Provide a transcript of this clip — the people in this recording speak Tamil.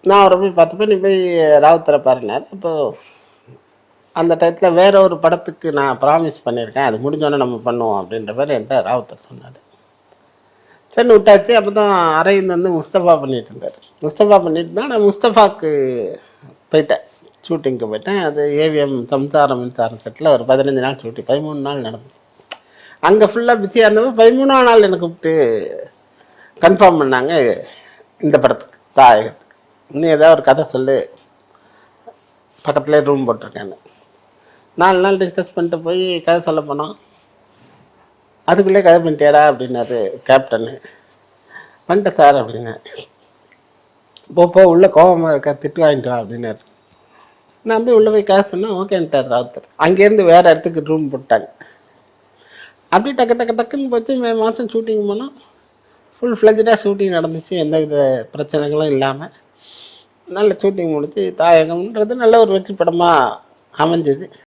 நான் அவரை போய் பார்த்தப்ப நீ போய் ராவுத்தரை பாருனார். அப்போ அந்த டயத்தில் வேற ஒரு படத்துக்கு நான் ப்ராமிஸ் பண்ணியிருக்கேன், அது முடிஞ்சோடனே நம்ம பண்ணுவோம் அப்படின்ற மாதிரி என்கிட்ட ராவுத்தர் சொன்னார். சரி விட்டாச்சு. அப்போ தான் அரவிந்த் வந்து முஸ்தபா பண்ணிட்டு இருந்தார். முஸ்தபா பண்ணிட்டு தான் நான் முஸ்தபாவுக்கு போயிட்டேன், ஷூட்டிங்க்கு போயிட்டேன். அது ஏவிஎம் சம்சாரம் மின்சாரம் செட்டில் ஒரு 15 நாள் ஷூட்டிங், 13 நாள் நடந்தது. அங்கே ஃபுல்லாக பிஸியாக இருந்தப்போ 13ஆம் நாள் எனக்கு கூப்பிட்டு கன்ஃபார்ம் பண்ணாங்க இந்த படத்துக்கு தாயகத்துக்கு. இன்னும் ஏதாவது ஒரு கதை சொல்லு, பக்கத்துலேயே ரூம் போட்டிருக்கேன்னு. 4 நாள் டிஸ்கஸ் பண்ணிட்டு போய் கதை சொல்ல போனோம். அதுக்குள்ளே கதை பண்ணிட்டியாடா அப்படின்னாரு கேப்டனு. பண்ணிட்டேன் சார் அப்படின்னேன். போ உள்ளே கோபமாக இருக்கா, திட்டு வாங்கிட்டு வா அப்படின்னாரு. நான் போய் உள்ளே போய் கேஸ் பண்ணேன், ஓகேன்ட்டார் ராவுத்தர். அங்கேருந்து வேறு இடத்துக்கு ரூம் போட்டாங்க. அப்படி டக்குன்னு போச்சு. மே மாதம் ஷூட்டிங் போனோம். ஃபுல் ஃப்ளெஜ்டாக ஷூட்டிங் நடந்துச்சு, எந்த வித பிரச்சனைகளும் இல்லாமல் நல்ல ஷூட்டிங் முடிச்சு தாயகம்ன்றது நல்ல ஒரு வெற்றி படமாக அமைஞ்சது.